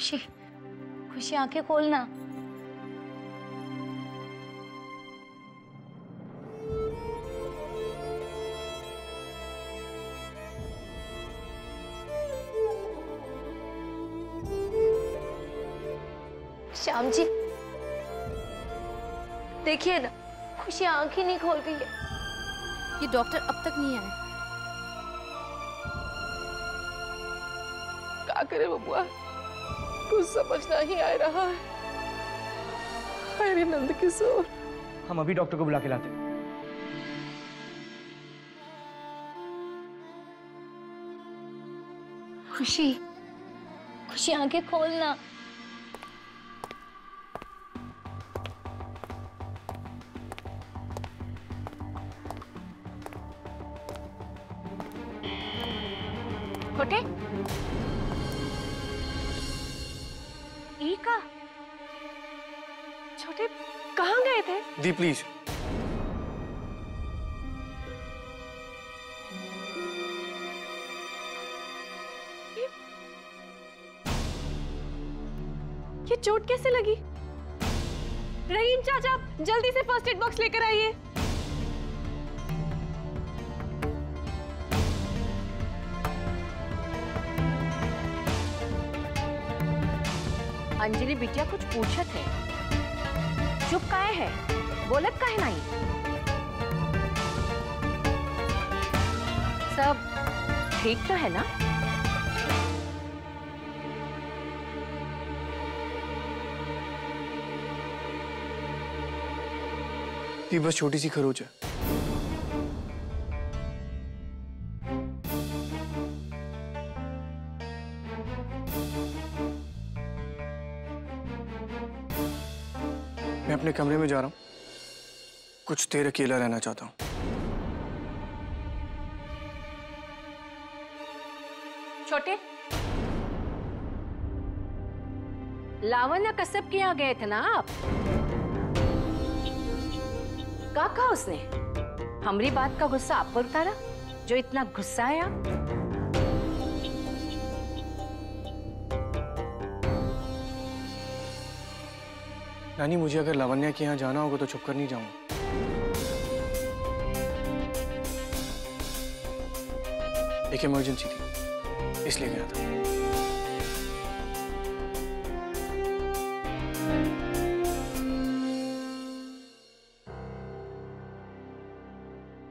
खुशी, खुशी आंखें खोलना। श्याम जी देखिए ना, खुशी आंखें नहीं खोल रही है। ये डॉक्टर अब तक नहीं आए। क्या करे बबुआ, कुछ समझ नहीं आ रहा है। अरे नंद किशोर, हम अभी डॉक्टर को बुला के लाते हैं। खुशी, खुशी आंखें खोलना। छोटे का छोटे कहाँ गए थे? दी प्लीज। ये चोट कैसे लगी? रहीम चाचा, जल्दी से फर्स्ट एड बॉक्स लेकर आइए। अंजलि बिटिया कुछ पूछत है, चुप काहे है, बोलत काहे नहीं? सब ठीक तो है ना? ये बस छोटी सी खरोच है। मैं अपने कमरे में जा रहा हूँ, कुछ देर अकेला रहना चाहता हूँ। छोटे, लावण्य कश्यप के यहाँ गए थे ना आप? क्या कहा उसने? हमारी बात का गुस्सा आप पर उतारा, जो इतना गुस्सा है आप? नानी, मुझे अगर लावण्या के यहाँ जाना होगा तो छुप कर नहीं जाऊंगा। एक इमरजेंसी थी, इसलिए गया था।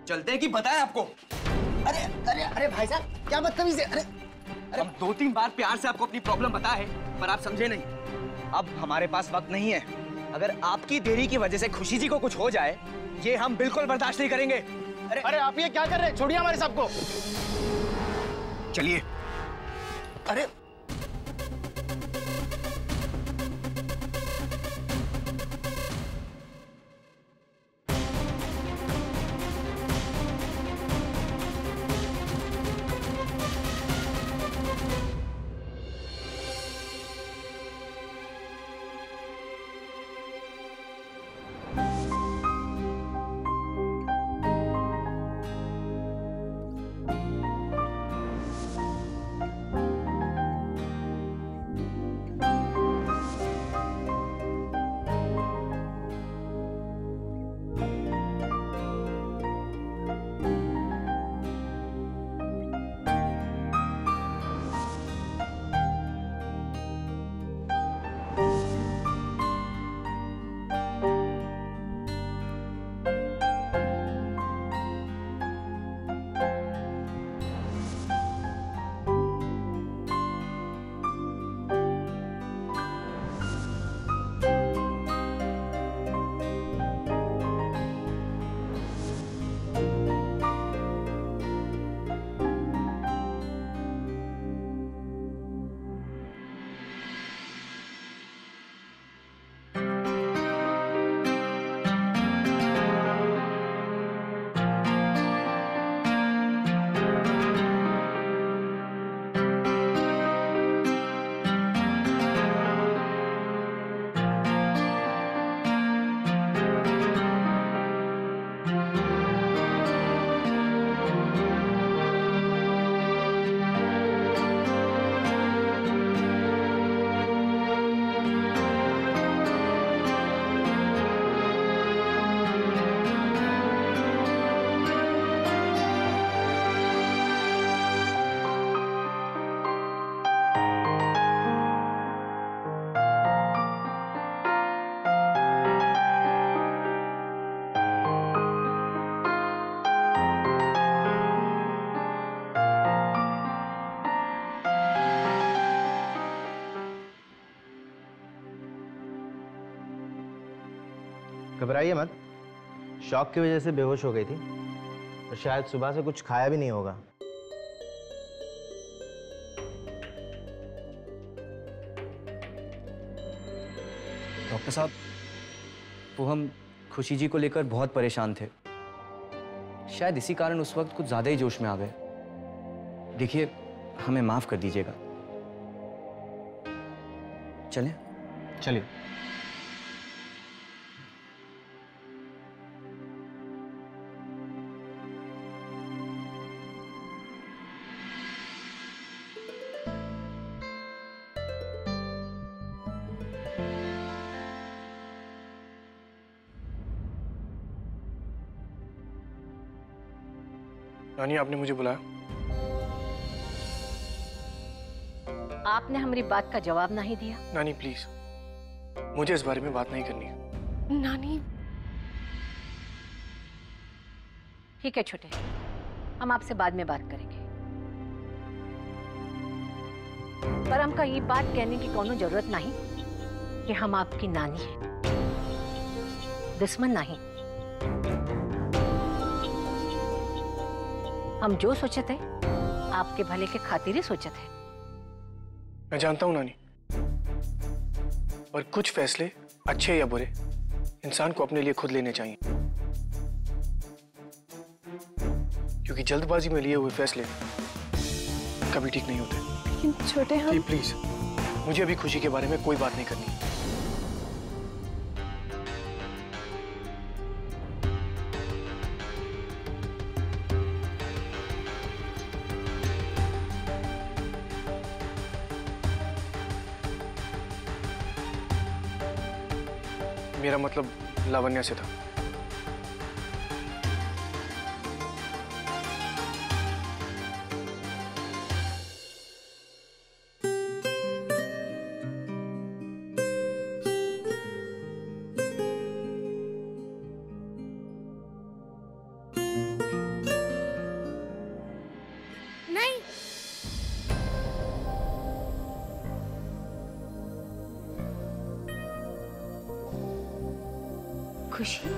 चलते हैं कि बताएं आपको? अरे अरे अरे भाई साहब, क्या बदतमीज है? अरे हम 2-3 बार प्यार से आपको अपनी प्रॉब्लम बताया है, पर आप समझे नहीं। अब हमारे पास वक्त नहीं है। अगर आपकी देरी की वजह से खुशी जी को कुछ हो जाए, ये हम बिल्कुल बर्दाश्त नहीं करेंगे। अरे आप ये क्या कर रहे हैं? छोड़िए हमारे सबको। चलिए। अरे घबराइए मत, शॉक की वजह से बेहोश हो गई थी और शायद सुबह से कुछ खाया भी नहीं होगा। डॉक्टर साहब, वो हम खुशी जी को लेकर बहुत परेशान थे, शायद इसी कारण उस वक्त कुछ ज्यादा ही जोश में आ गए। देखिए, हमें माफ कर दीजिएगा। चलें? चलिए। नानी, आपने मुझे बुलाया? आपने हमारी बात का जवाब नहीं दिया। नानी प्लीज, मुझे इस बारे में बात नहीं करनी है। नानी, ठीक है छोटे, हम आपसे बाद में बात करेंगे। पर हमका ये बात कहने की कोनो जरूरत नहीं कि हम आपकी नानी हैं, दुश्मन नहीं। हम जो सोचे थे आपके भले के खातिर ही सोचे थे। मैं जानता हूं नानी, पर कुछ फैसले अच्छे या बुरे इंसान को अपने लिए खुद लेने चाहिए, क्योंकि जल्दबाजी में लिए हुए फैसले कभी ठीक नहीं होते। लेकिन छोटे हम... प्लीज, मुझे अभी खुशी के बारे में कोई बात नहीं करनी। मेरा मतलब लावण्या से था। नहीं, खुशी,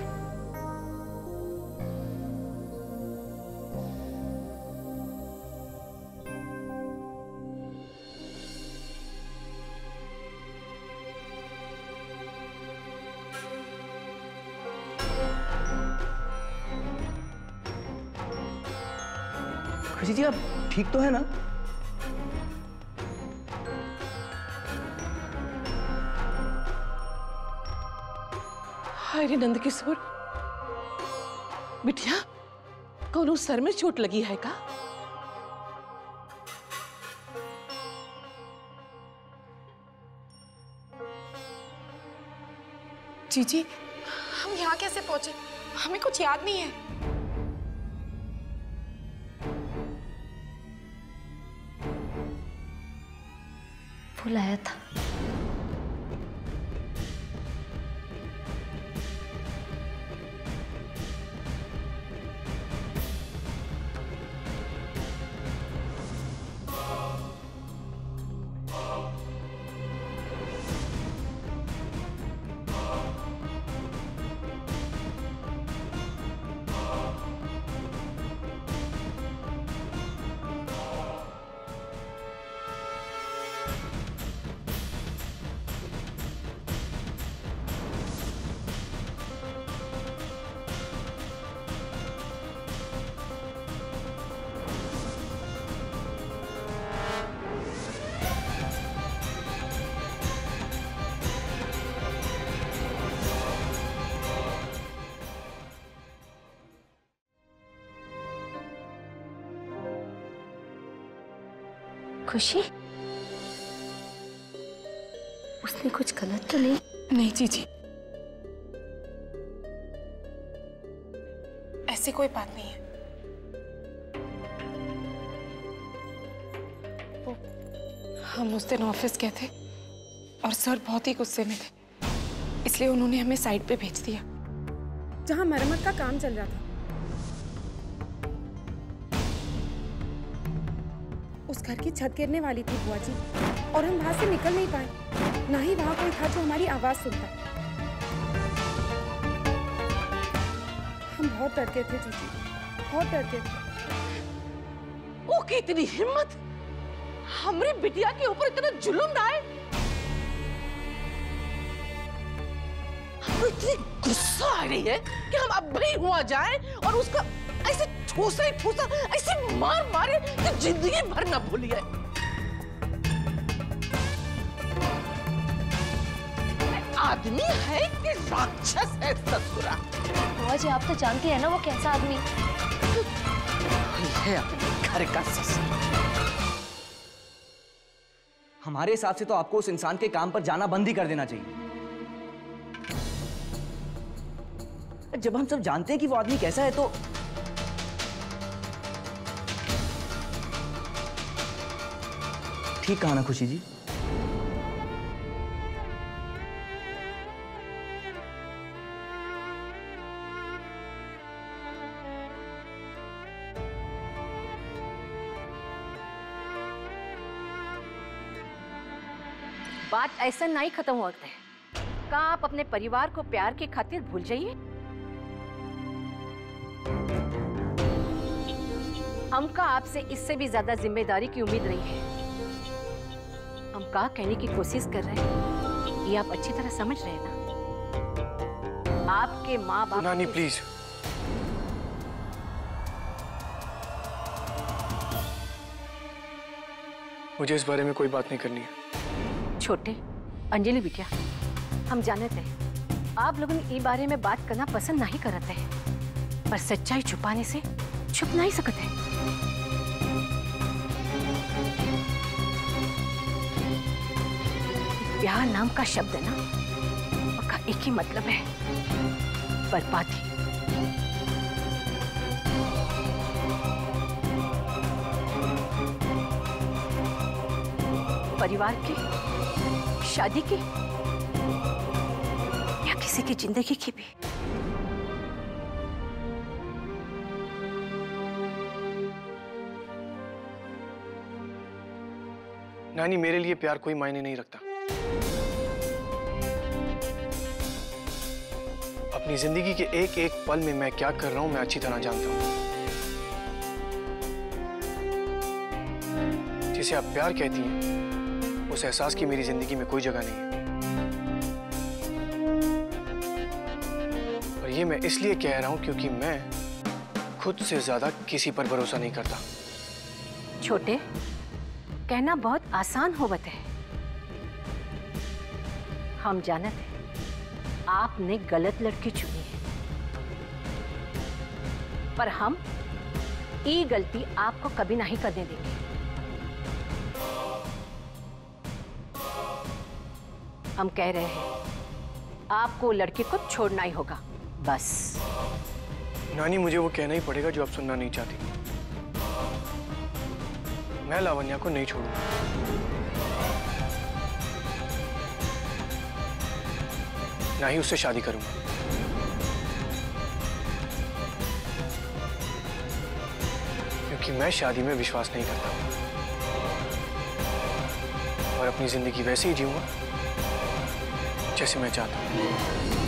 खुशी जी, आप ठीक तो है ना? हाय रे नंद किशोर, बिटिया कोनो सर में चोट लगी है का? जीजी, हम यहाँ कैसे पहुंचे? हमें कुछ याद नहीं है। बुलाया था। खुशी, उसने कुछ गलत तो नहीं? नहीं जीजी, ऐसी कोई बात नहीं है। हम उस दिन ऑफिस गए थे और सर बहुत ही गुस्से में थे, इसलिए उन्होंने हमें साइड पे भेज दिया जहाँ मरम्मत का काम चल रहा था। उस घर की छत गिरने वाली थी बुआ जी, और हम वहां से निकल नहीं पाए, ना ही वहां कोई था जो हमारी आवाज सुनता। हम बहुत डर गए थे जीजी, बहुत डर गए थे। वो की इतनी हिम्मत, हमारी बिटिया के ऊपर इतना जुल्म डाले। हमको इतनी गुस्सा आ रही है कि हम अब भी हुआ जाए और उसका ऐसे ठूसा ऐसे मार मारे कि जिंदगी भर न भूलिए। आदमी है कि राक्षस है ससुरा? बुआ जी आप तो जानती है ना वो कैसा आदमी है, अपने घर का ससुर। हमारे हिसाब से तो आपको उस इंसान के काम पर जाना बंद ही कर देना चाहिए। जब हम सब जानते हैं कि वो आदमी कैसा है तो ठीक कहा ना खुशी जी? बात ऐसा नहीं खत्म होता है। क्या आप अपने परिवार को प्यार की खातिर भूल जाइए? हमका आपसे इससे भी ज्यादा जिम्मेदारी की उम्मीद रही है। हम क्या कहने की कोशिश कर रहे हैं ये आप अच्छी तरह समझ रहे हैं ना? आपके माँ बाप नानी प्लीज, मुझे इस बारे में कोई बात नहीं करनी है। छोटे अंजलि बिटिया, हम जानते हैं आप लोगों ने इस बारे में बात करना पसंद नहीं करते हैं, पर सच्चाई छुपाने से छुप नहीं सकते। प्यार नाम का शब्द है ना, उसका एक ही मतलब है, बर्बादी। परिवार की, शादी की या किसी की जिंदगी की भी। नानी मेरे लिए प्यार कोई मायने नहीं रखता। अपनी जिंदगी के एक एक पल में मैं क्या कर रहा हूं मैं अच्छी तरह जानता हूं। जिसे आप प्यार कहती हैं उस एहसास की मेरी जिंदगी में कोई जगह नहीं है। और ये मैं इसलिए कह रहा हूं क्योंकि मैं खुद से ज्यादा किसी पर भरोसा नहीं करता। छोटे, कहना बहुत आसान होवत है। हम जानते हैं आपने गलत लड़की चुनी है, पर हम ये गलती आपको कभी नहीं करने देंगे। हम कह रहे हैं आपको लड़के को छोड़ना ही होगा, बस। नानी मुझे वो कहना ही पड़ेगा जो आप सुनना नहीं चाहती। मैं लावण्या को नहीं छोड़ूंगा। ना ही उससे शादी करूंगा। क्योंकि मैं शादी में विश्वास नहीं करता और अपनी जिंदगी वैसे ही जीऊंगा जैसे मैं चाहता हूं।